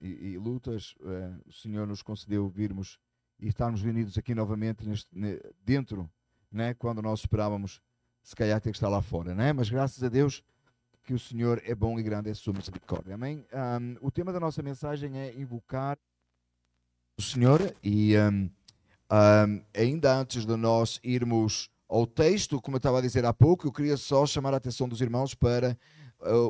e lutas, o Senhor nos concedeu virmos e estarmos reunidos aqui novamente dentro, né, quando nós esperávamos se calhar ter que estar lá fora, né? Mas graças a Deus que o Senhor é bom e grande é a sua misericórdia, amém? O tema da nossa mensagem é invocar o Senhor e ainda antes de nós irmos ao texto, como eu estava a dizer há pouco, eu queria só chamar a atenção dos irmãos para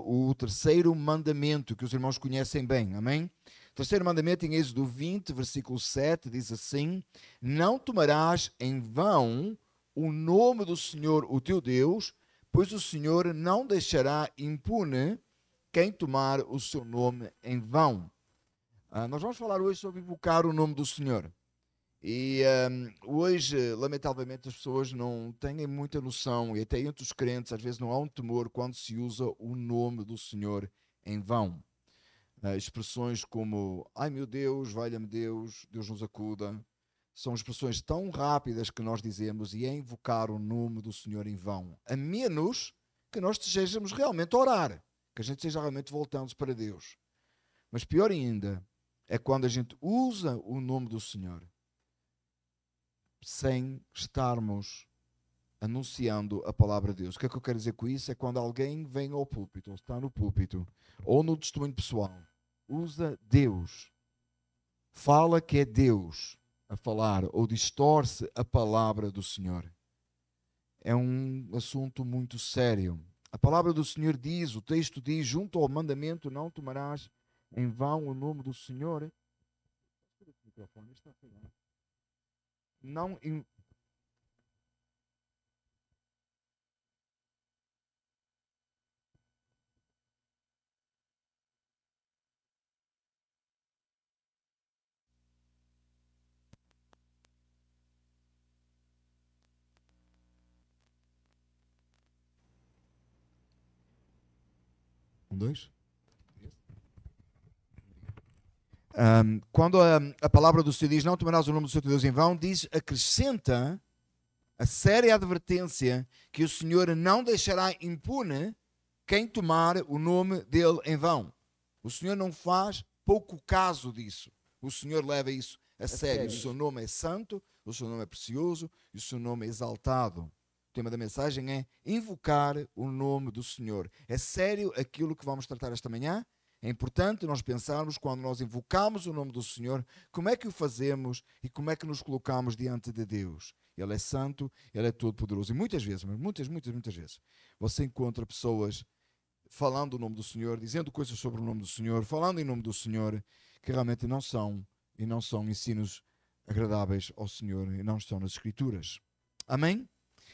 o terceiro mandamento que os irmãos conhecem bem, amém? O terceiro mandamento em Êxodo 20, versículo 7, diz assim: não tomarás em vão o nome do Senhor, o teu Deus, pois o Senhor não deixará impune quem tomar o seu nome em vão. Nós vamos falar hoje sobre invocar o nome do Senhor. E hoje, lamentavelmente, as pessoas não têm muita noção, e até entre os crentes, às vezes não há um temor quando se usa o nome do Senhor em vão. Expressões como, ai meu Deus, valha-me Deus, Deus nos acuda, são expressões tão rápidas que nós dizemos e é invocar o nome do Senhor em vão, a menos que nós estejamos realmente a orar, que a gente esteja realmente voltando para Deus. Mas pior ainda é quando a gente usa o nome do Senhor sem estarmos anunciando a palavra de Deus. O que é que eu quero dizer com isso? É quando alguém vem ao púlpito, ou está no púlpito, ou no testemunho pessoal, usa Deus, fala que é Deus a falar, ou distorce a palavra do Senhor. É um assunto muito sério. A palavra do Senhor diz, o texto diz, junto ao mandamento, não tomarás em vão o nome do Senhor. Não em... dois? Quando a palavra do Senhor diz não tomarás o nome do seu Deus em vão, diz, acrescenta a séria advertência que o Senhor não deixará impune quem tomar o nome dele em vão. O Senhor não faz pouco caso disso. O Senhor leva isso a sério. O seu nome é santo, o seu nome é precioso e o seu nome é exaltado. O tema da mensagem é invocar o nome do Senhor. É sério aquilo que vamos tratar esta manhã? É importante nós pensarmos, quando nós invocamos o nome do Senhor, como é que o fazemos e como é que nos colocamos diante de Deus. Ele é santo, Ele é todo-poderoso. E muitas vezes, muitas vezes, você encontra pessoas falando o nome do Senhor, dizendo coisas sobre o nome do Senhor, falando em nome do Senhor, que realmente não são ensinos agradáveis ao Senhor e não estão nas Escrituras. Amém?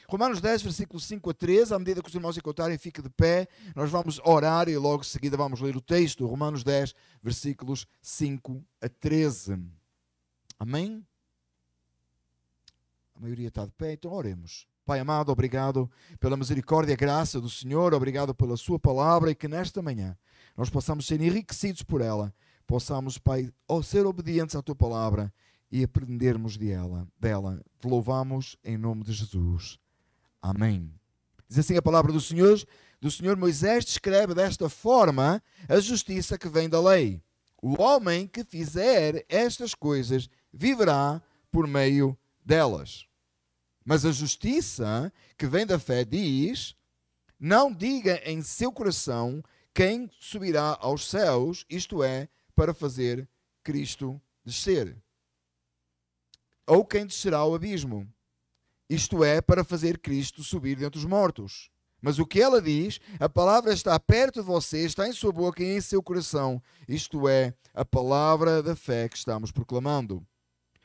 Romanos 10, versículos 5 a 13, à medida que os irmãos encontrarem, fique de pé, nós vamos orar e logo em seguida vamos ler o texto. Romanos 10, versículos 5 a 13. Amém? A maioria está de pé, então oremos. Pai amado, obrigado pela misericórdia e graça do Senhor, obrigado pela sua palavra e que nesta manhã nós possamos ser enriquecidos por ela, possamos, Pai, ser obedientes à tua palavra e aprendermos dela. Te louvamos em nome de Jesus. Amém. Diz assim a palavra do Senhor Moisés descreve desta forma a justiça que vem da lei. O homem que fizer estas coisas viverá por meio delas. Mas a justiça que vem da fé diz, não diga em seu coração quem subirá aos céus, isto é, para fazer Cristo descer. Ou quem descerá ao abismo, isto é, para fazer Cristo subir dentre os mortos. Mas o que ela diz, a palavra está perto de você, está em sua boca e em seu coração, isto é, a palavra da fé que estamos proclamando.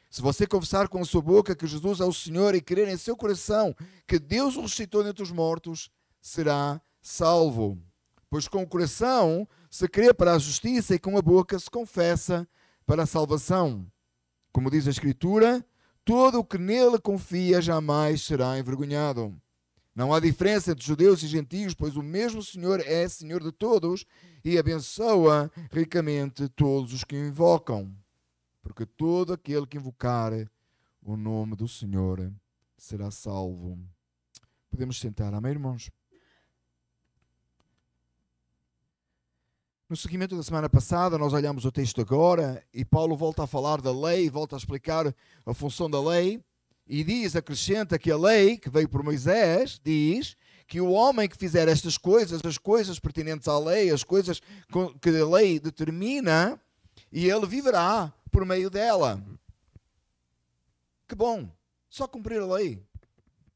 Se você confessar com a sua boca que Jesus é o Senhor e crer em seu coração que Deus o ressuscitou dentre os mortos, será salvo. Pois com o coração se crê para a justiça e com a boca se confessa para a salvação. Como diz a Escritura, todo o que nele confia jamais será envergonhado. Não há diferença entre judeus e gentios, pois o mesmo Senhor é Senhor de todos e abençoa ricamente todos os que o invocam. Porque todo aquele que invocar o nome do Senhor será salvo. Podemos sentar, amém, irmãos? No seguimento da semana passada, nós olhamos o texto agora e Paulo volta a falar da lei, volta a explicar a função da lei e acrescenta que a lei que veio por Moisés, diz que o homem que fizer estas coisas, as coisas pertinentes à lei, as coisas que a lei determina, e ele viverá por meio dela. Que bom! Só cumprir a lei.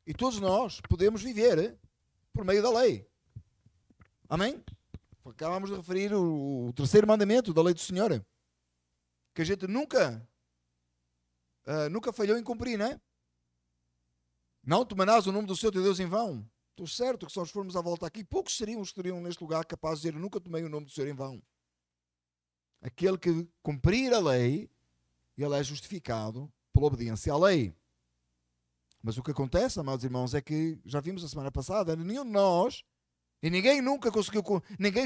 E todos nós podemos viver por meio da lei. Amém? Acabámos de referir o terceiro mandamento da lei do Senhor, que a gente nunca falhou em cumprir, não é? Não tomarás o nome do Senhor teu Deus em vão. Estou certo que se nós formos à volta aqui, poucos seriam os que estariam neste lugar capazes de dizer: eu nunca tomei o nome do Senhor em vão. Aquele que cumprir a lei, ele é justificado pela obediência à lei. Mas o que acontece, amados irmãos, é que já vimos a semana passada, nenhum de nós e ninguém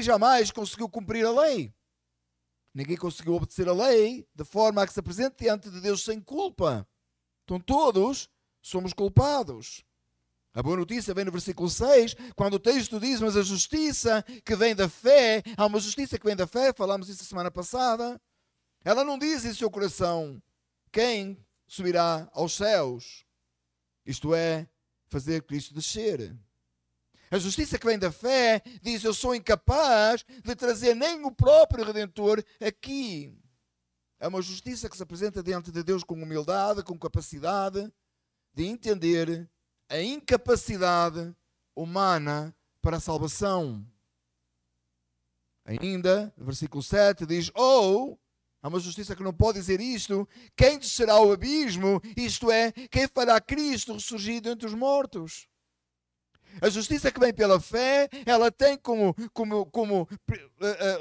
jamais conseguiu cumprir a lei. Ninguém conseguiu obedecer a lei de forma a que se apresente diante de Deus sem culpa. Então todos somos culpados. A boa notícia vem no versículo 6, quando o texto diz: mas a justiça que vem da fé, há uma justiça que vem da fé, falámos isso a semana passada. Ela não diz em seu coração: quem subirá aos céus? Isto é, fazer Cristo descer. A justiça que vem da fé diz: eu sou incapaz de trazer nem o próprio Redentor aqui. É uma justiça que se apresenta diante de Deus com humildade, com capacidade de entender a incapacidade humana para a salvação. Ainda, versículo 7 diz: há uma justiça que não pode dizer isto: quem descerá ao abismo, isto é, quem fará Cristo ressurgir entre os mortos? A justiça que vem pela fé, ela tem como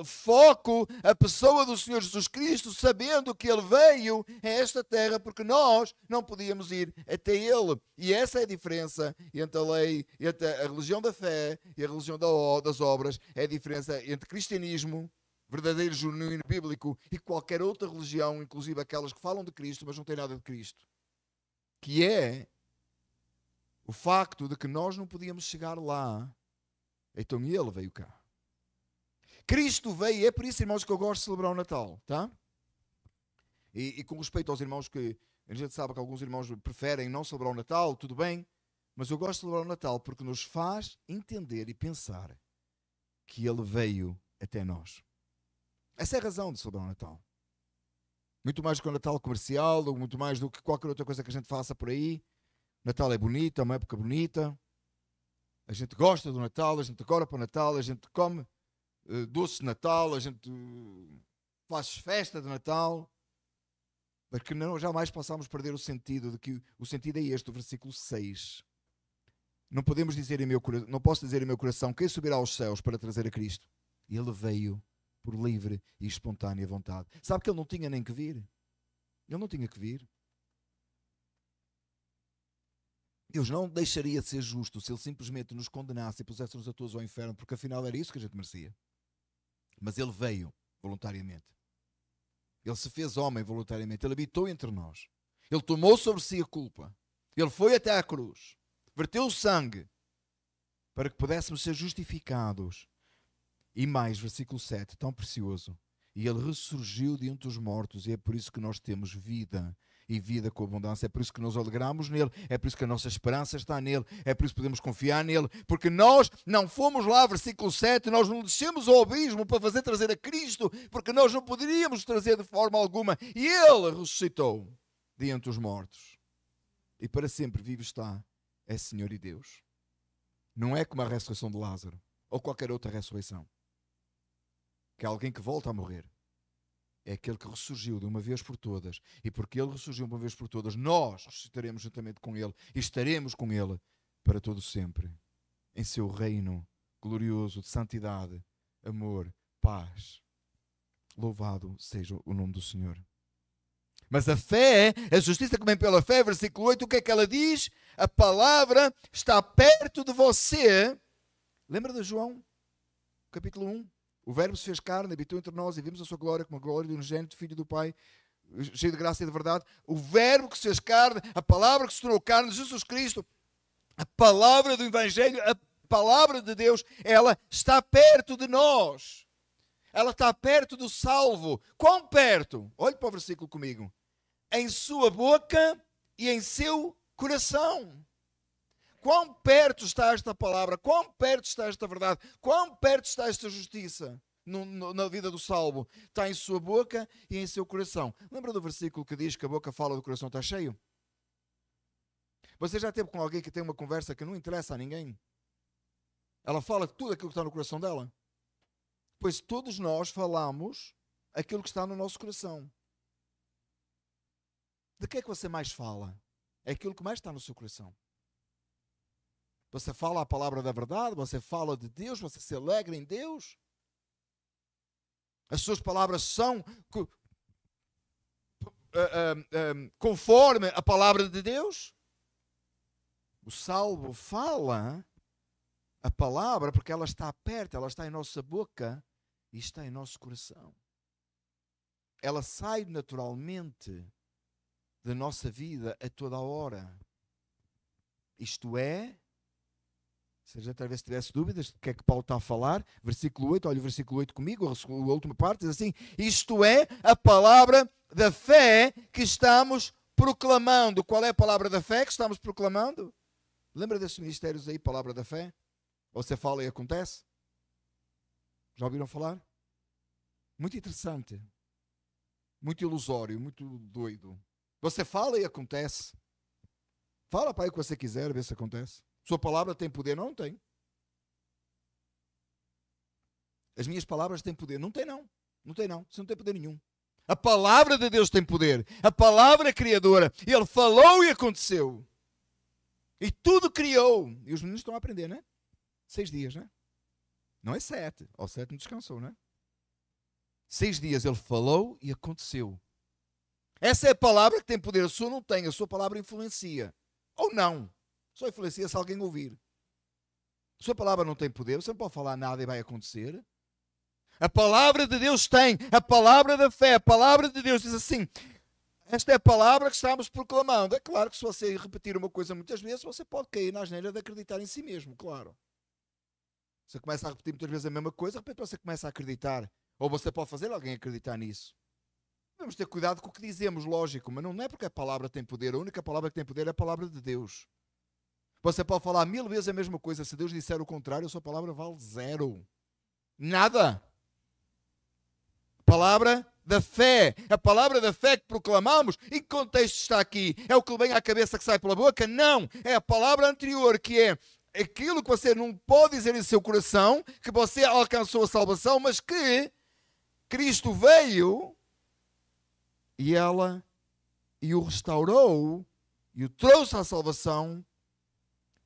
foco a pessoa do Senhor Jesus Cristo, sabendo que Ele veio a esta terra porque nós não podíamos ir até Ele. E essa é a diferença entre a lei, entre a religião da fé e a religião das obras. É a diferença entre cristianismo, verdadeiro, genuíno, bíblico, e qualquer outra religião, inclusive aquelas que falam de Cristo, mas não têm nada de Cristo. Que é o facto de que nós não podíamos chegar lá, então Ele veio cá. Cristo veio, é por isso, irmãos, que eu gosto de celebrar o Natal, tá? E com respeito aos irmãos que, a gente sabe que alguns irmãos preferem não celebrar o Natal, tudo bem, mas eu gosto de celebrar o Natal porque nos faz entender e pensar que Ele veio até nós. Essa é a razão de celebrar o Natal. Muito mais que o Natal comercial, ou muito mais do que qualquer outra coisa que a gente faça por aí. Natal é bonito, é uma época bonita. A gente gosta do Natal, a gente decora para o Natal, a gente come doce de Natal, a gente faz festa de Natal. Mas que não, jamais possamos perder o sentido de que o sentido é este, o versículo 6. Não podemos dizer não posso dizer em meu coração: quem subirá aos céus para trazer a Cristo? Ele veio por livre e espontânea vontade. Sabe que ele não tinha nem que vir? Ele não tinha que vir. Deus não deixaria de ser justo se Ele simplesmente nos condenasse e pusesse-nos a todos ao inferno, porque afinal era isso que a gente merecia. Mas Ele veio voluntariamente. Ele se fez homem voluntariamente. Ele habitou entre nós. Ele tomou sobre si a culpa. Ele foi até à cruz. Verteu o sangue para que pudéssemos ser justificados. E mais, versículo 7, tão precioso. E Ele ressurgiu de entre os mortos, e é por isso que nós temos vida. E vida com abundância. É por isso que nos alegramos nele, é por isso que a nossa esperança está nele, é por isso que podemos confiar nele, porque nós não fomos lá, versículo 7, nós não descemos ao abismo para fazer trazer a Cristo, porque nós não poderíamos trazer de forma alguma, e Ele ressuscitou de entre os mortos, e para sempre vivo está, é Senhor e Deus. Não é como a ressurreição de Lázaro, ou qualquer outra ressurreição, que é alguém que volta a morrer. É aquele que ressurgiu de uma vez por todas. E porque Ele ressurgiu de uma vez por todas, nós ressuscitaremos juntamente com Ele. E estaremos com Ele para todo sempre. Em seu reino glorioso de santidade, amor, paz. Louvado seja o nome do Senhor. Mas a fé, a justiça que vem pela fé, versículo 8, o que é que ela diz? A palavra está perto de você. Lembra de João, capítulo 1? O Verbo se fez carne, habitou entre nós e vimos a sua glória como a glória do unigênito Filho do Pai, cheio de graça e de verdade. O Verbo que se fez carne, a palavra que se tornou carne, Jesus Cristo, a palavra do Evangelho, a palavra de Deus, ela está perto de nós. Ela está perto do salvo. Quão perto? Olhe para o versículo comigo. Em sua boca e em seu coração. Quão perto está esta palavra? Quão perto está esta verdade? Quão perto está esta justiça na vida do salvo? Está em sua boca e em seu coração. Lembra do versículo que diz que a boca fala do coração está cheio? Você já teve com alguém que tem uma conversa que não interessa a ninguém? Ela fala tudo aquilo que está no coração dela? Pois todos nós falamos aquilo que está no nosso coração. De que é que você mais fala? É aquilo que mais está no seu coração. Você fala a palavra da verdade, você fala de Deus, você se alegra em Deus. As suas palavras são conforme a palavra de Deus. O salvo fala a palavra porque ela está perto, ela está em nossa boca e está em nosso coração. Ela sai naturalmente da nossa vida a toda a hora. Isto é, se a gente talvez tivesse dúvidas do que é que Paulo está a falar, versículo 8, olha o versículo 8 comigo, a última parte diz assim: isto é a palavra da fé que estamos proclamando. Qual é a palavra da fé que estamos proclamando? Lembra desses ministérios aí, palavra da fé? Você fala e acontece? Já ouviram falar? Muito interessante. Muito ilusório, muito doido. Você fala e acontece. Fala para aí o que você quiser, ver se acontece. Sua palavra tem poder? Não tem. As minhas palavras têm poder? Não tem não. Não tem não. Isso não tem poder nenhum. A palavra de Deus tem poder. A palavra criadora. Ele falou e aconteceu. E tudo criou. E os meninos estão a aprender, né? 6 dias, né? Não é 7. Ao 7 não descansou, né? 6 dias ele falou e aconteceu. Essa é a palavra que tem poder. A sua não tem. A sua palavra influencia. Ou não. Só influencia se alguém ouvir. A sua palavra não tem poder. Você não pode falar nada e vai acontecer. A palavra de Deus tem. A palavra da fé. A palavra de Deus diz assim: esta é a palavra que estamos proclamando. É claro que se você repetir uma coisa muitas vezes, você pode cair na asneira de acreditar em si mesmo, claro. Você começa a repetir muitas vezes a mesma coisa, de repente você começa a acreditar. Ou você pode fazer alguém acreditar nisso. Devemos ter cuidado com o que dizemos, lógico, mas não é porque a palavra tem poder. A única palavra que tem poder é a palavra de Deus. Você pode falar 1000 vezes a mesma coisa. Se Deus disser o contrário, a sua palavra vale 0. Nada. Palavra da fé. A palavra da fé que proclamamos, em que contexto está aqui? É o que vem à cabeça que sai pela boca? Não. É a palavra anterior, que é aquilo que você não pode dizer em seu coração, que você alcançou a salvação, mas que Cristo veio e o restaurou e o trouxe à salvação,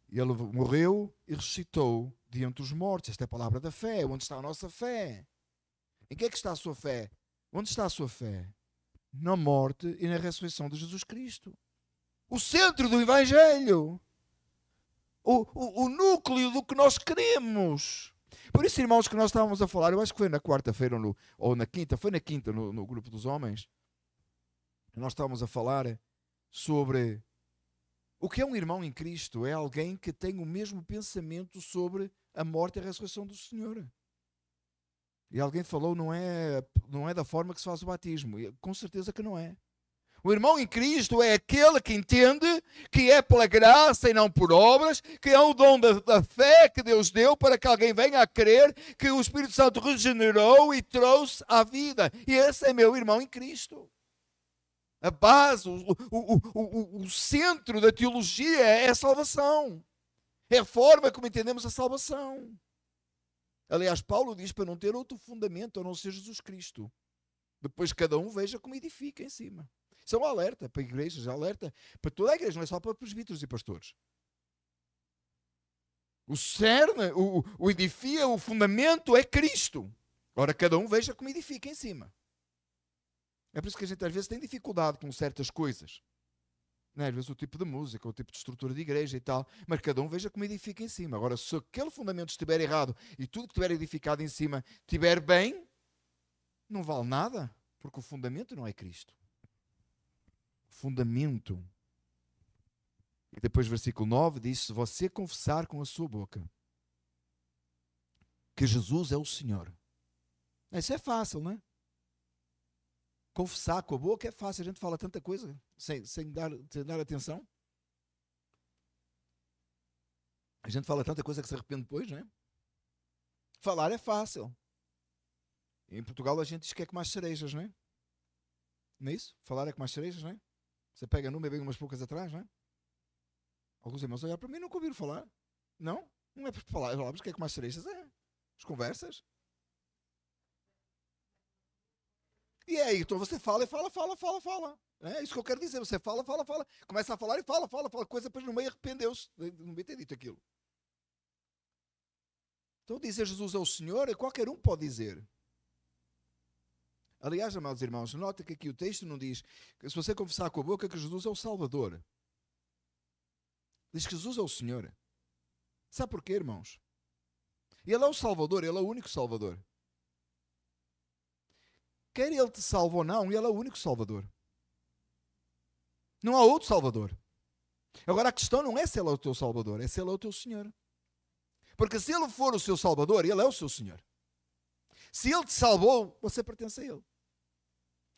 e ele morreu e ressuscitou de entre os mortos. Esta é a palavra da fé. Onde está a nossa fé? Em que é que está a sua fé? Onde está a sua fé? Na morte e na ressurreição de Jesus Cristo. O centro do Evangelho. O núcleo do que nós queremos. Por isso, irmãos, que nós estávamos a falar, eu acho que foi na quarta-feira ou na quinta, foi na quinta no grupo dos homens, nós estávamos a falar sobre o que é um irmão em Cristo. É alguém que tem o mesmo pensamento sobre a morte e a ressurreição do Senhor. E alguém falou, não é da forma que se faz o batismo. E, com certeza que não é. O irmão em Cristo é aquele que entende que é pela graça e não por obras, que é o dom da fé que Deus deu para que alguém venha a crer, que o Espírito Santo regenerou e trouxe à vida. E esse é meu irmão em Cristo. A base, o centro da teologia é a salvação. É a forma como entendemos a salvação. Aliás, Paulo diz para não ter outro fundamento a não ser Jesus Cristo. Depois cada um veja como edifica em cima. Isso é um alerta para igrejas, alerta para toda a igreja, não é só para presbíteros e pastores. O cerne, o edifia, o fundamento é Cristo. Ora, cada um veja como edifica em cima. É por isso que a gente às vezes tem dificuldade com certas coisas. Não é? Às vezes o tipo de música, o tipo de estrutura de igreja e tal, mas cada um veja como edifica em cima. Agora, se aquele fundamento estiver errado e tudo que estiver edificado em cima estiver bem, não vale nada, porque o fundamento não é Cristo. O fundamento. E depois versículo 9 diz: se você confessar com a sua boca que Jesus é o Senhor Isso é fácil, não é? Confessar com a boca é fácil. A gente fala tanta coisa sem dar atenção. A gente fala tanta coisa que se arrepende depois, não é? Falar é fácil. Em Portugal a gente diz que é como as cerejas, não é? Não é isso? Falar é como as cerejas, não é? Você pega numa e vem umas poucas atrás, não é? Alguns irmãos olham para mim e nunca ouviram falar. Não? Não é por falar, mas que é como as cerejas, é. As conversas. E é aí, então você fala e fala. É isso que eu quero dizer. Você fala. Começa a falar e fala. Coisa depois no meio arrependeu-se. Não devia ter dito aquilo. Então dizer Jesus é o Senhor, qualquer um pode dizer. Aliás, amados irmãos, nota que aqui o texto não diz que se você confessar com a boca que Jesus é o Salvador. Diz que Jesus é o Senhor. Sabe porquê, irmãos? Ele é o Salvador, Ele é o único Salvador. Quer Ele te salve ou não, Ele é o único Salvador. Não há outro Salvador. Agora a questão não é se Ele é o teu Salvador, é se Ele é o teu Senhor. Porque se Ele for o seu Salvador, Ele é o seu Senhor. Se Ele te salvou, você pertence a Ele.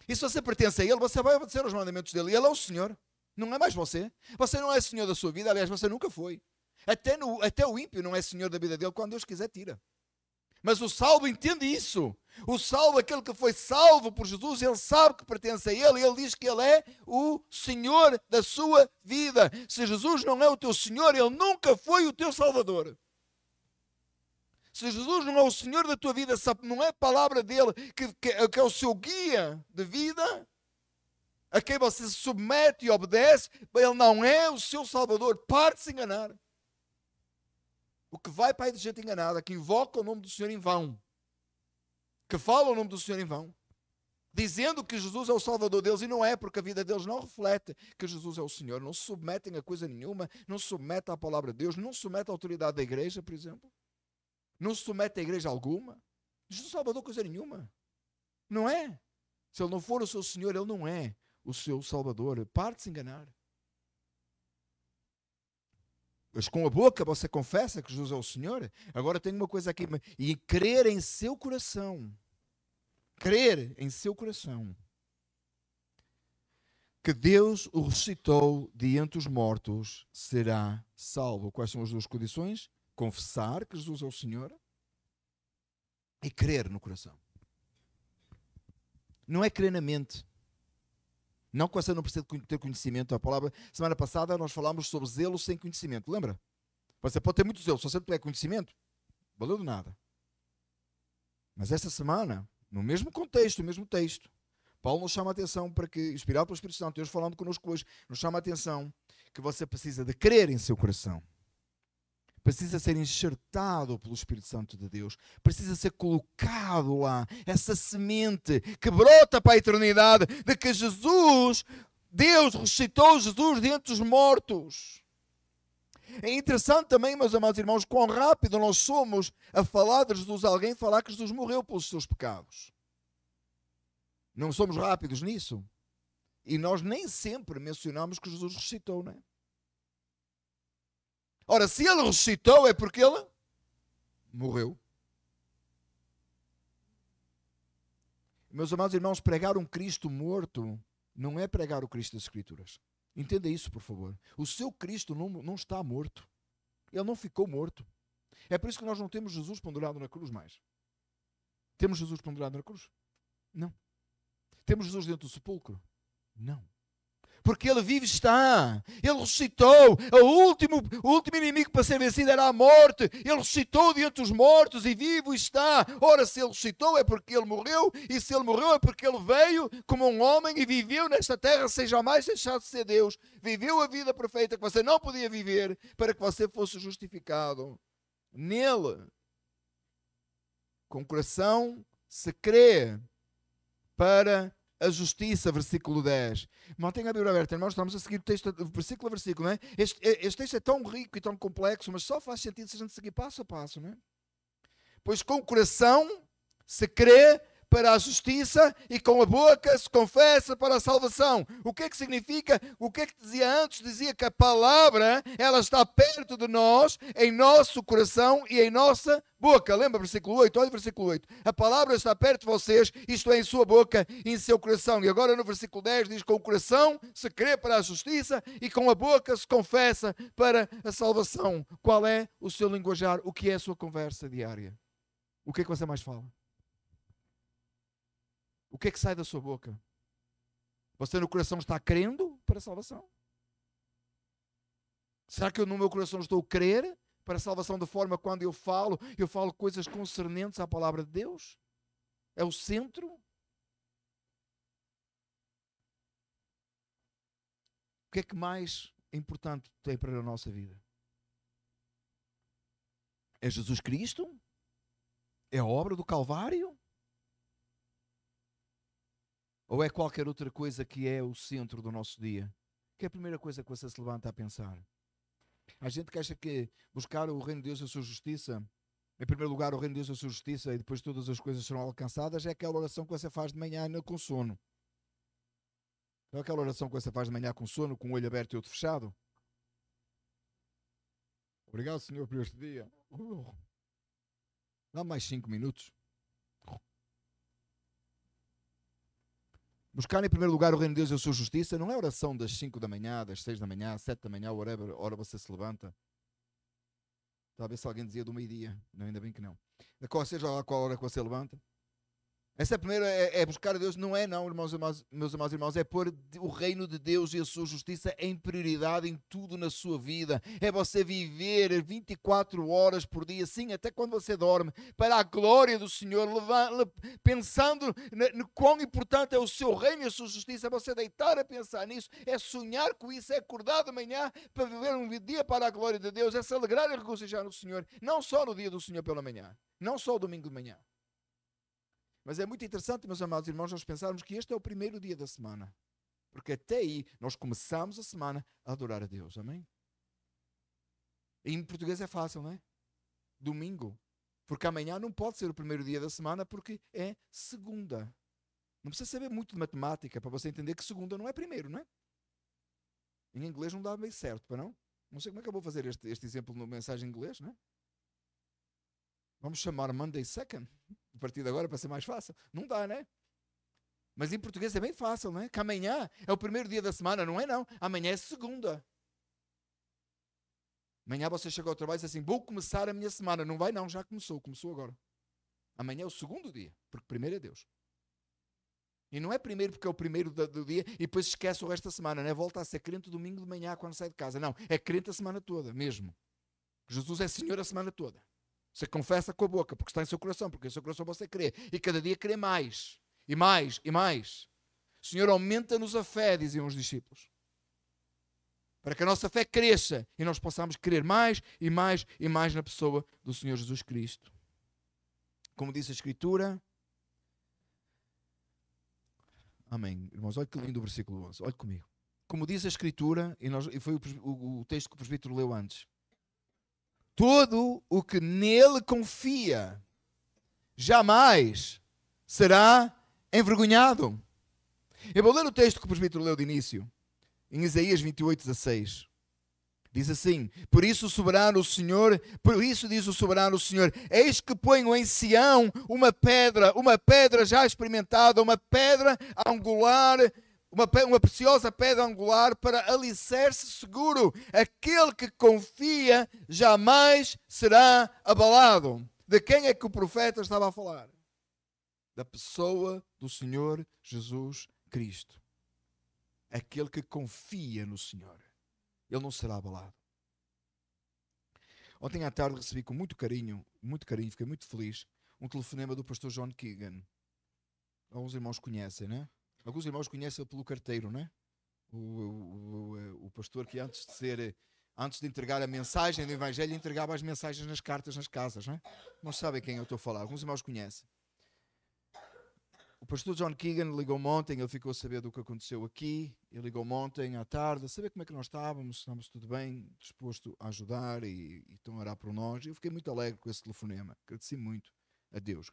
E se você pertence a Ele, você vai obedecer aos mandamentos dEle. Ele é o Senhor. Não é mais você. Você não é Senhor da sua vida. Aliás, você nunca foi. Até o ímpio não é Senhor da vida dele. Quando Deus quiser, tira. Mas o salvo entende isso. O salvo, aquele que foi salvo por Jesus, ele sabe que pertence a Ele. E Ele diz que Ele é o Senhor da sua vida. Se Jesus não é o teu Senhor, Ele nunca foi o teu Salvador. Se Jesus não é o Senhor da tua vida, não é a palavra dele que é o seu guia de vida, a quem você se submete e obedece, Ele não é o seu Salvador. Pare de se enganar. O que vai para aí de gente enganada, que invoca o nome do Senhor em vão, que fala o nome do Senhor em vão, dizendo que Jesus é o Salvador deles, e não é, porque a vida deles não reflete que Jesus é o Senhor. Não se submetem a coisa nenhuma, não se submetem à palavra de Deus, não se submetem à autoridade da igreja, por exemplo. Não se submete a igreja alguma. Jesus Salvador coisa nenhuma. Não é. Se Ele não for o seu Senhor, Ele não é o seu Salvador. Pare de se enganar. Mas com a boca você confessa que Jesus é o Senhor. Agora tem uma coisa aqui. E crer em seu coração. Crer em seu coração. Que Deus o ressuscitou de entre os mortos, será salvo. Quais são as duas condições? Confessar que Jesus é o Senhor e crer no coração. Não é crer na mente. Não que você não precisa ter conhecimento. A palavra, semana passada nós falámos sobre zelo sem conhecimento. Lembra? Você pode ter muito zelo. Se você não tiver conhecimento, valeu de nada. Mas esta semana, no mesmo contexto, no mesmo texto, Paulo nos chama a atenção para que, inspirado pelo Espírito Santo, Deus falando connosco hoje, nos chama a atenção que você precisa de crer em seu coração. Precisa ser enxertado pelo Espírito Santo de Deus. Precisa ser colocado lá. Essa semente que brota para a eternidade de que Jesus, Deus ressuscitou Jesus dentre os mortos. É interessante também, meus amados irmãos, quão rápido nós somos a falar de Jesus, alguém falar que Jesus morreu pelos seus pecados. Não somos rápidos nisso. E nós nem sempre mencionamos que Jesus ressuscitou, não é? Ora, se Ele ressuscitou é porque Ele morreu. Meus amados irmãos, pregar um Cristo morto não é pregar o Cristo das Escrituras. Entenda isso, por favor. O seu Cristo não está morto. Ele não ficou morto. É por isso que nós não temos Jesus pendurado na cruz mais. Temos Jesus pendurado na cruz? Não. Temos Jesus dentro do sepulcro? Não. Porque Ele vive está. Ele ressuscitou. O último inimigo para ser vencido era a morte. Ele ressuscitou diante dos mortos e vivo está. Ora, se Ele ressuscitou é porque Ele morreu. E se Ele morreu é porque Ele veio como um homem e viveu nesta terra sem jamais deixar de ser Deus. Viveu a vida perfeita que você não podia viver para que você fosse justificado. Nele, com o coração, se crê para a justiça, versículo 10. Mantenha a Bíblia aberta, irmãos, estamos a seguir o texto, versículo a versículo, não é? Este texto é tão rico e tão complexo, mas só faz sentido se a gente seguir passo a passo, não é? Pois com o coração se crê para a justiça e com a boca se confessa para a salvação. O que é que significa? O que é que dizia antes? Dizia que a palavra, ela está perto de nós, em nosso coração e em nossa boca. Lembra versículo 8? Olha o versículo 8. A palavra está perto de vocês, isto é, em sua boca e em seu coração. E agora no versículo 10 diz: com o coração se crê para a justiça e com a boca se confessa para a salvação. Qual é o seu linguajar? O que é a sua conversa diária? O que é que você mais fala? O que é que sai da sua boca? Você no coração está crendo para a salvação? Será que eu no meu coração estou a crer para a salvação, da forma quando eu falo coisas concernentes à palavra de Deus? É o centro? O que é que mais importante tem para a nossa vida? É Jesus Cristo? É a obra do Calvário? Ou é qualquer outra coisa que é o centro do nosso dia? Que é a primeira coisa que você se levanta a pensar? Há gente que acha que buscar o reino de Deus e a sua justiça, em primeiro lugar o reino de Deus e a sua justiça, e depois todas as coisas serão alcançadas, é aquela oração que você faz de manhã com sono. Não é aquela oração que você faz de manhã com sono, com o olho aberto e outro fechado? Obrigado, Senhor, por este dia. Dá mais 5 minutos. Buscar em primeiro lugar o reino de Deus e a sua justiça não é oração das 5 da manhã, das 6 da manhã, 7 da manhã, whatever, hora você se levanta. Talvez se alguém dizia do meio-dia. Não, ainda bem que não. Seja lá qual hora que você levanta. Essa primeira é buscar a Deus. Não é não, meus amados irmãos. É pôr o reino de Deus e a sua justiça em prioridade em tudo na sua vida. É você viver 24 horas por dia, sim, até quando você dorme, para a glória do Senhor, pensando no quão importante é o seu reino e a sua justiça. É você deitar a pensar nisso, é sonhar com isso, é acordar de manhã para viver um dia para a glória de Deus, é se alegrar e regozijar no Senhor, não só no dia do Senhor pela manhã, não só o domingo de manhã. Mas é muito interessante, meus amados irmãos, nós pensarmos que este é o primeiro dia da semana. Porque até aí nós começamos a semana a adorar a Deus. Amém? E em português é fácil, não é? Domingo. Porque amanhã não pode ser o primeiro dia da semana porque é segunda. Não precisa saber muito de matemática para você entender que segunda não é primeiro, não é? Em inglês não dá bem certo, para não? Não sei como é que eu vou fazer este exemplo no mensagem em inglês, não é? Vamos chamar Monday Second, a partir de agora, para ser mais fácil. Não dá, né? Mas em português é bem fácil, não é? Que amanhã é o primeiro dia da semana, não é não. Amanhã é segunda. Amanhã você chega ao trabalho e diz assim, vou começar a minha semana. Não vai não, já começou agora. Amanhã é o segundo dia, porque primeiro é Deus. E não é primeiro porque é o primeiro do dia e depois esquece o resto da semana, não é? Volta a ser crente domingo de manhã quando sai de casa. Não, é crente a semana toda, mesmo. Jesus é Senhor a semana toda. Você confessa com a boca, porque está em seu coração, porque em seu coração você crê. E cada dia crê mais, e mais, e mais. Senhor, aumenta-nos a fé, diziam os discípulos. Para que a nossa fé cresça e nós possamos crer mais e mais e mais na pessoa do Senhor Jesus Cristo. Como diz a Escritura. Amém. Irmãos, olha que lindo o versículo 11. Olhe comigo. Como diz a Escritura, e foi o texto que o presbítero leu antes. Todo o que nele confia jamais será envergonhado. Eu vou ler o texto que o presbítero leu de início, em Isaías 28:16. Diz assim: por isso diz o soberano Senhor, eis que ponho em Sião uma pedra já experimentada, uma pedra angular, uma preciosa pedra angular para alicerce seguro. Aquele que confia jamais será abalado. De quem é que o profeta estava a falar? Da pessoa do Senhor Jesus Cristo. Aquele que confia no Senhor, ele não será abalado. Ontem à tarde recebi com muito carinho, fiquei muito feliz, um telefonema do pastor John Keegan. Alguns irmãos conhecem, né? Alguns irmãos conhecem pelo carteiro, né? O pastor que antes de entregar a mensagem do Evangelho, entregava as mensagens nas cartas nas casas, né? Não sabem quem eu estou a falar, alguns irmãos conhecem. O pastor John Keegan ligou-me ontem, ele ficou a saber do que aconteceu aqui, ele ligou-me ontem à tarde, a saber como é que nós estávamos tudo bem, disposto a ajudar e então orar por nós. Eu fiquei muito alegre com esse telefonema, agradeci muito a Deus.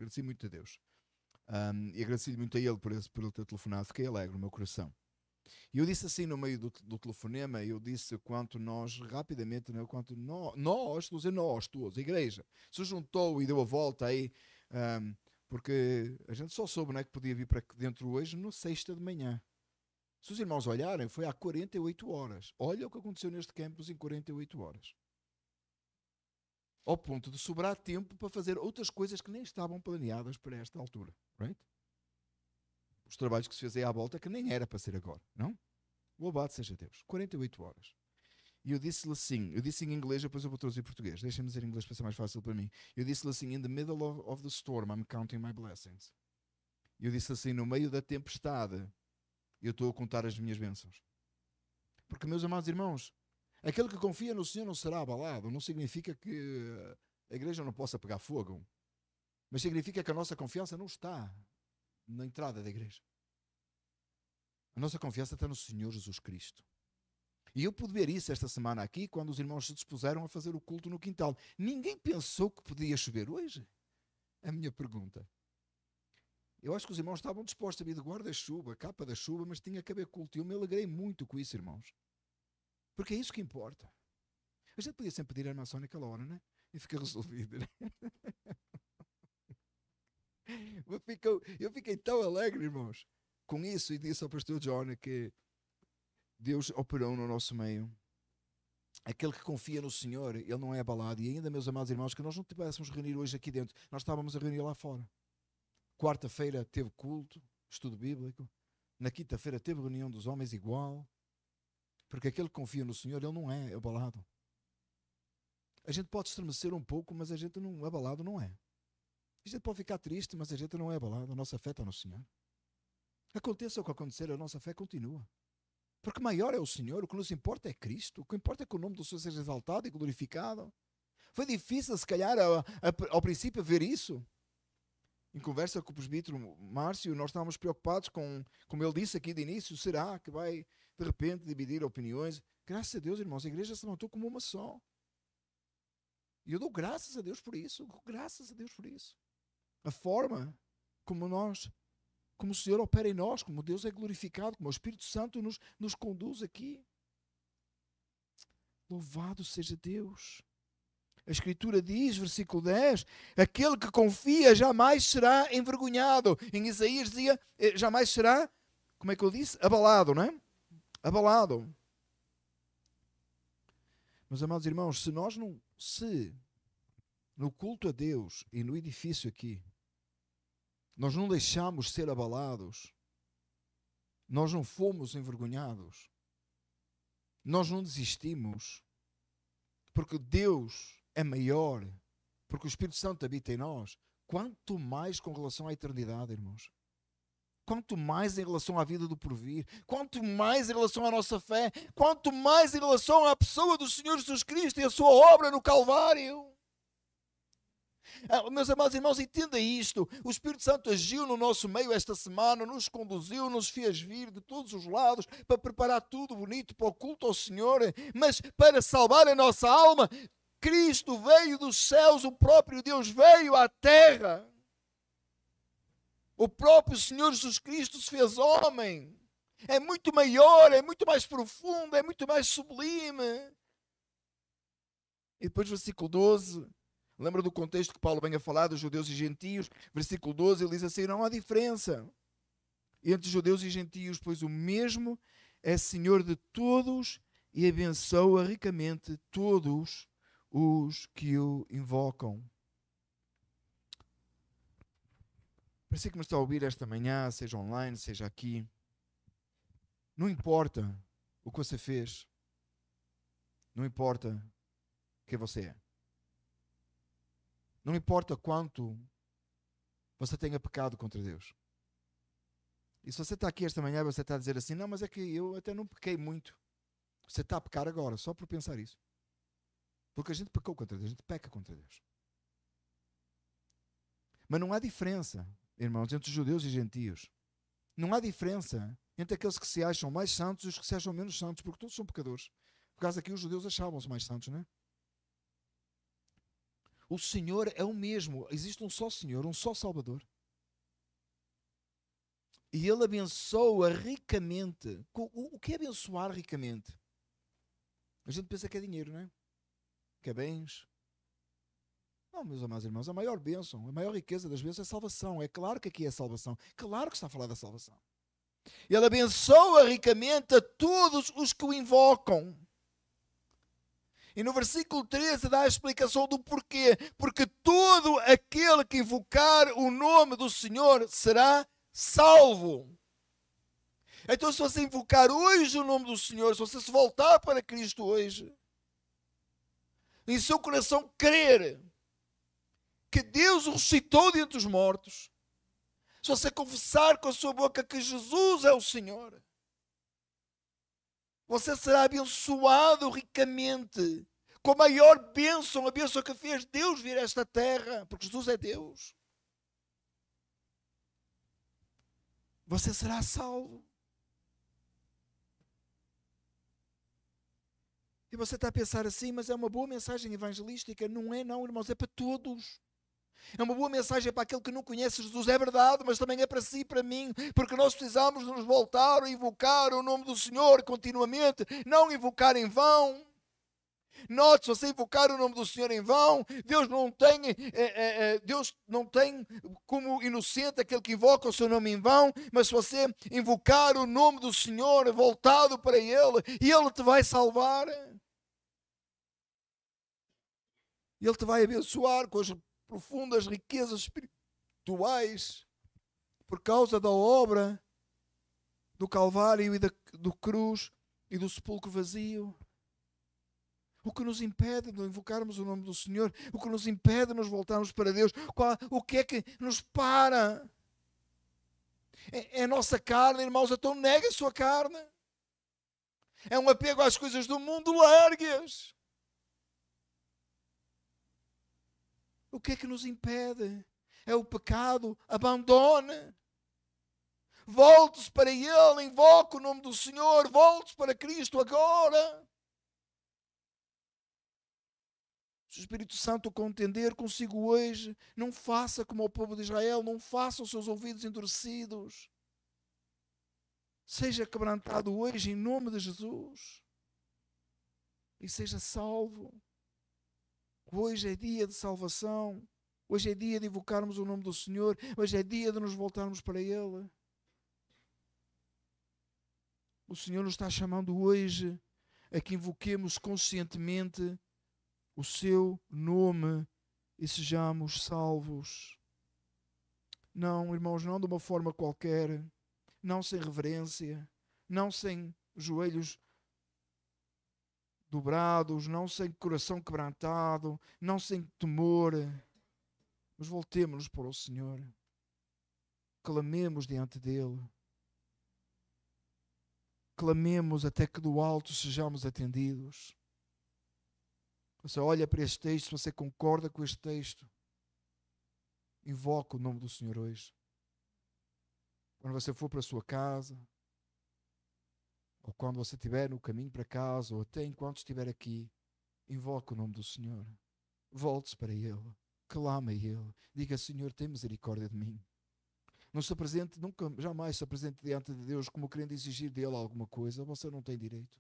E agradeci muito a ele por ele ter telefonado. Fiquei alegre no meu coração. E eu disse assim no meio do telefonema, eu disse quanto nós, rapidamente, né, quanto nós, estou a dizer nós todos, a igreja, se juntou e deu a volta aí, porque a gente só soube, né, que podia vir para dentro hoje no sexta de manhã. Se os irmãos olharem, foi há 48 horas. Olha o que aconteceu neste campus em 48 horas. Ao ponto de sobrar tempo para fazer outras coisas que nem estavam planeadas para esta altura. Right? Os trabalhos que se fez aí à volta que nem era para ser agora, não? Louvado seja Deus. 48 horas. E eu disse-lhe assim, eu disse em inglês, depois eu vou traduzir em português. Deixem-me dizer em inglês para ser mais fácil para mim. Eu disse-lhe assim, in the middle of the storm, I'm counting my blessings. E eu disse assim, no meio da tempestade, eu estou a contar as minhas bênçãos. Porque, meus amados irmãos, aquele que confia no Senhor não será abalado. Não significa que a igreja não possa pegar fogo. Mas significa que a nossa confiança não está na entrada da igreja. A nossa confiança está no Senhor Jesus Cristo. E eu pude ver isso esta semana aqui, quando os irmãos se dispuseram a fazer o culto no quintal. Ninguém pensou que podia chover hoje? A minha pergunta. Eu acho que os irmãos estavam dispostos a vir de guarda-chuva, capa da chuva, mas tinha que haver culto. E eu me alegrei muito com isso, irmãos. Porque é isso que importa. A gente podia sempre pedir a irmã naquela hora, né? E fica resolvido, né? Eu fiquei tão alegre, irmãos, com isso, e disse ao pastor John que Deus operou no nosso meio. Aquele que confia no Senhor, ele não é abalado. E ainda, meus amados irmãos, que nós não tivéssemos reunir hoje aqui dentro, nós estávamos a reunir lá fora. Quarta-feira teve culto, estudo bíblico. Na quinta-feira teve reunião dos homens igual. Porque aquele que confia no Senhor, ele não é abalado. A gente pode estremecer um pouco, mas a gente não, abalado não é. A gente pode ficar triste, mas a gente não é abalado. A nossa fé está no Senhor. Aconteça o que acontecer, a nossa fé continua. Porque maior é o Senhor, o que nos importa é Cristo. O que importa é que o nome do Senhor seja exaltado e glorificado. Foi difícil, se calhar, ao princípio, ver isso. Em conversa com o presbítero Márcio, nós estávamos preocupados com, como ele disse aqui de início, será que vai, de repente, dividir opiniões? Graças a Deus, irmãos, a igreja se levantou como uma só. E eu dou graças a Deus por isso. Graças a Deus por isso. A forma como o Senhor opera em nós, como Deus é glorificado, como o Espírito Santo nos conduz aqui. Louvado seja Deus. A Escritura diz, versículo 10, aquele que confia jamais será envergonhado. Em Isaías dizia, jamais será, como é que eu disse? Abalado, não é? Abalado. Meus amados irmãos, se no culto a Deus e no edifício aqui, nós não deixamos ser abalados, nós não fomos envergonhados, nós não desistimos, porque Deus é maior, porque o Espírito Santo habita em nós, quanto mais com relação à eternidade, irmãos. Quanto mais em relação à vida do porvir, quanto mais em relação à nossa fé, quanto mais em relação à pessoa do Senhor Jesus Cristo e a sua obra no Calvário. Meus amados irmãos, entenda isto. O Espírito Santo agiu no nosso meio esta semana, nos conduziu, nos fez vir de todos os lados para preparar tudo bonito para o culto ao Senhor, mas para salvar a nossa alma, Cristo veio dos céus, o próprio Deus veio à terra. O próprio Senhor Jesus Cristo se fez homem. É muito maior, é muito mais profundo, é muito mais sublime. E depois versículo 12, lembra do contexto que Paulo vem a falar dos judeus e gentios? Versículo 12, ele diz assim, não há diferença entre judeus e gentios, pois o mesmo é Senhor de todos e abençoa ricamente todos os que o invocam. Para você que me está a ouvir esta manhã, seja online, seja aqui, não importa o que você fez, não importa quem você é, não importa quanto você tenha pecado contra Deus. E se você está aqui esta manhã, você está a dizer assim, não, mas é que eu até não pequei muito. Você está a pecar agora, só por pensar isso. Porque a gente pecou contra Deus, a gente peca contra Deus. Mas não há diferença, irmãos, entre judeus e gentios. Não há diferença entre aqueles que se acham mais santos e os que se acham menos santos, porque todos são pecadores. Por causa aqui os judeus achavam-se mais santos, não é? O Senhor é o mesmo. Existe um só Senhor, um só Salvador. E Ele abençoa ricamente. O que é abençoar ricamente? A gente pensa que é dinheiro, não é? Que é bens. Não, meus amados irmãos, a maior bênção, a maior riqueza das bênçãos é a salvação. É claro que aqui é salvação. Claro que está a falar da salvação. Ele abençoa ricamente a todos os que o invocam. E no versículo 13 dá a explicação do porquê. Porque todo aquele que invocar o nome do Senhor será salvo. Então, se você invocar hoje o nome do Senhor, se você se voltar para Cristo hoje, em seu coração crer que Deus o ressuscitou dentre os mortos, se você confessar com a sua boca que Jesus é o Senhor, você será abençoado ricamente, com a maior bênção, a bênção que fez Deus vir a esta terra, porque Jesus é Deus. Você será salvo. E você está a pensar assim, mas é uma boa mensagem evangelística. Não é não, irmãos, é para todos. É uma boa mensagem para aquele que não conhece Jesus, é verdade, mas também é para si e para mim, porque nós precisamos de nos voltar a invocar o nome do Senhor continuamente, não invocar em vão. Note, se você invocar o nome do Senhor em vão, Deus não tem como inocente aquele que invoca o seu nome em vão, mas se você invocar o nome do Senhor voltado para Ele, Ele te vai salvar. Ele te vai abençoar com as profundas riquezas espirituais por causa da obra do Calvário e do cruz e do sepulcro vazio. O que nos impede de invocarmos o nome do Senhor? O que nos impede de nos voltarmos para Deus? O que é que nos para? É a nossa carne, irmãos, então negue a sua carne. É um apego às coisas do mundo, largue-as. O que é que nos impede? É o pecado, abandone. Volte-se para Ele, invoque o nome do Senhor, volte-se para Cristo agora. Se o Espírito Santo contender consigo hoje, não faça como o povo de Israel, não faça os seus ouvidos endurecidos. Seja quebrantado hoje em nome de Jesus. E seja salvo. Hoje é dia de salvação. Hoje é dia de invocarmos o nome do Senhor. Hoje é dia de nos voltarmos para Ele. O Senhor nos está chamando hoje a que invoquemos conscientemente o seu nome e sejamos salvos. Não, irmãos, não de uma forma qualquer, não sem reverência, não sem joelhos dobrados, não sem coração quebrantado, não sem temor, mas voltemos-nos para o Senhor, clamemos diante dEle, clamemos até que do alto sejamos atendidos. Você olha para este texto, você concorda com este texto, invoca o nome do Senhor hoje. Quando você for para a sua casa, ou quando você estiver no caminho para casa, ou até enquanto estiver aqui, invoque o nome do Senhor. Volte-se para Ele, clame a Ele, diga: Senhor, tem misericórdia de mim. Não se apresente, nunca, jamais se apresente diante de Deus como querendo exigir dele alguma coisa. Você não tem direito.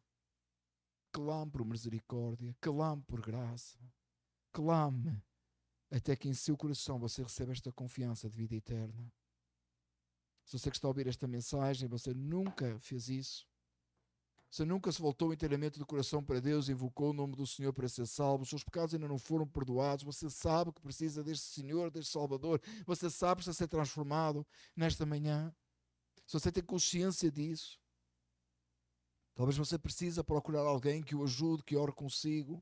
Clame por misericórdia, clame por graça, clame até que em seu coração você receba esta confiança de vida eterna. Se você que está a ouvir esta mensagem, você nunca fez isso, você nunca se voltou inteiramente do coração para Deus, invocou o nome do Senhor para ser salvo, os seus pecados ainda não foram perdoados, você sabe que precisa deste Senhor, deste Salvador, você sabe que precisa ser transformado nesta manhã, se você tem consciência disso, talvez você precisa procurar alguém que o ajude, que ore consigo.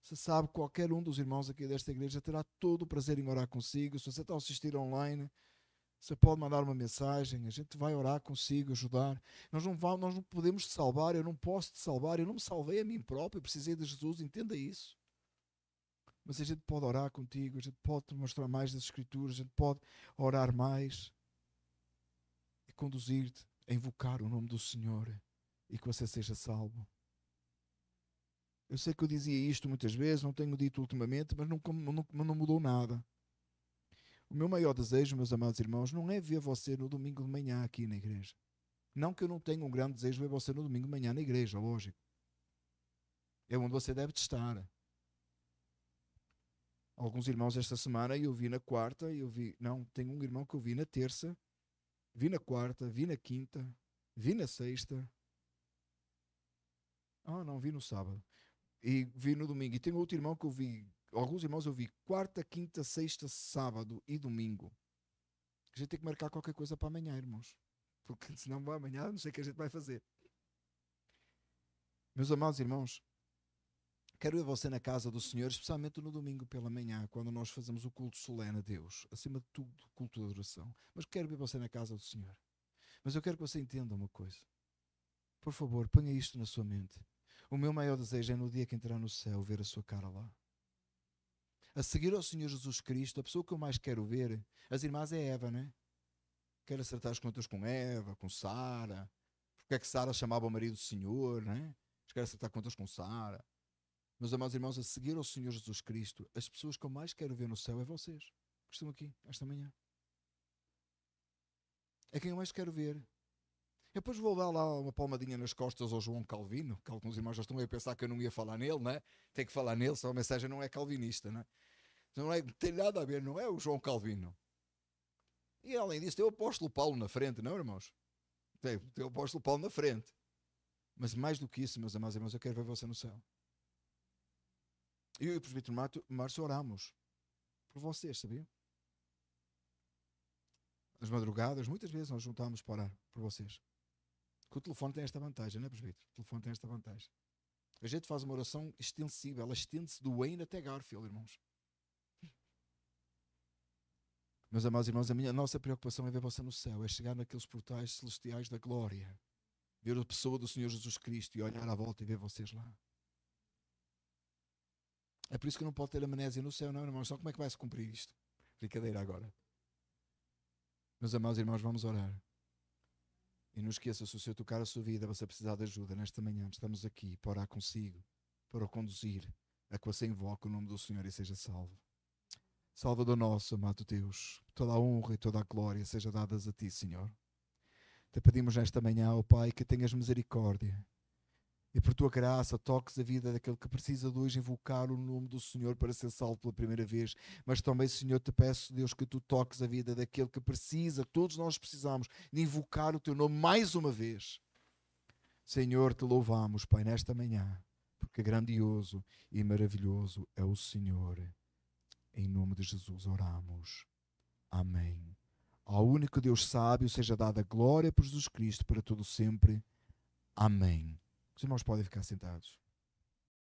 Você sabe que qualquer um dos irmãos aqui desta igreja terá todo o prazer em orar consigo. Se você está a assistir online, você pode mandar uma mensagem, a gente vai orar consigo, ajudar. Nós não podemos te salvar, eu não posso te salvar, eu não me salvei a mim próprio, eu precisei de Jesus, entenda isso. Mas a gente pode orar contigo, a gente pode te mostrar mais das Escrituras, a gente pode orar mais e conduzir-te a invocar o nome do Senhor e que você seja salvo. Eu sei que eu dizia isto muitas vezes, não tenho dito ultimamente, mas não mudou nada. O meu maior desejo, meus amados irmãos, não é ver você no domingo de manhã aqui na igreja. Não que eu não tenha um grande desejo de ver você no domingo de manhã na igreja, lógico. É onde você deve estar. Alguns irmãos esta semana eu vi na quarta, tenho um irmão que eu vi na terça, vi na quarta, vi na quinta, vi na sexta. Não, vi no sábado. E vi no domingo. E tenho outro irmão que eu vi, alguns irmãos eu vi quarta, quinta, sexta, sábado e domingo. A gente tem que marcar qualquer coisa para amanhã, irmãos. Porque senão amanhã não sei o que a gente vai fazer. Meus amados irmãos, quero ver você na casa do Senhor, especialmente no domingo pela manhã, quando nós fazemos o culto solene a Deus. Acima de tudo, culto de adoração. Mas quero ver você na casa do Senhor. Mas eu quero que você entenda uma coisa. Por favor, ponha isto na sua mente. O meu maior desejo é no dia que entrar no céu, ver a sua cara lá. A seguir ao Senhor Jesus Cristo, a pessoa que eu mais quero ver, as irmãs é Eva, não é? Quero acertar as contas com Eva, com Sara. Porque é que Sara chamava o marido do Senhor, não é? Quero acertar contas com Sara. Meus amados irmãos, a seguir ao Senhor Jesus Cristo, as pessoas que eu mais quero ver no céu é vocês, que estão aqui esta manhã. É quem eu mais quero ver. Eu depois vou dar lá uma palmadinha nas costas ao João Calvino, que alguns irmãos já estão a pensar que eu não ia falar nele, não é? Tem que falar nele, só a mensagem não é calvinista, não é? Não tem nada a ver, não é o João Calvino. E além disso, tem o apóstolo Paulo na frente, não, irmãos? Tem o apóstolo Paulo na frente. Mas mais do que isso, meus amados irmãos, eu quero ver você no céu. Eu e o presbítero Márcio oramos por vocês, sabiam? Nas madrugadas, muitas vezes nós juntamos para orar por vocês. Que o telefone tem esta vantagem, não é, presbítero? O telefone tem esta vantagem. A gente faz uma oração extensiva, ela estende-se do Wayne até Garfield, irmãos. Meus amados irmãos, a nossa preocupação é ver você no céu, é chegar naqueles portais celestiais da glória, ver a pessoa do Senhor Jesus Cristo e olhar à volta e ver vocês lá. É por isso que não pode ter amnésia no céu, não, irmãos. Só como é que vai se cumprir isto? Brincadeira agora. Meus amados irmãos, vamos orar. E não esqueça, se o Senhor tocar a sua vida, você precisar de ajuda nesta manhã. Estamos aqui para orar consigo, para o conduzir, a que você invoque o nome do Senhor e seja salvo. Salvador nosso, amado Deus, toda a honra e toda a glória seja dadas a Ti, Senhor. Te pedimos nesta manhã, ó Pai, que tenhas misericórdia e por Tua graça toques a vida daquele que precisa de hoje invocar o nome do Senhor para ser salvo pela primeira vez. Mas também, Senhor, te peço, Deus, que Tu toques a vida daquele que precisa, todos nós precisamos, de invocar o Teu nome mais uma vez. Senhor, Te louvamos, Pai, nesta manhã, porque grandioso e maravilhoso é o Senhor. Em nome de Jesus oramos. Amém. Ao único Deus sábio seja dada a glória por Jesus Cristo para todo sempre. Amém. Os irmãos podem ficar sentados.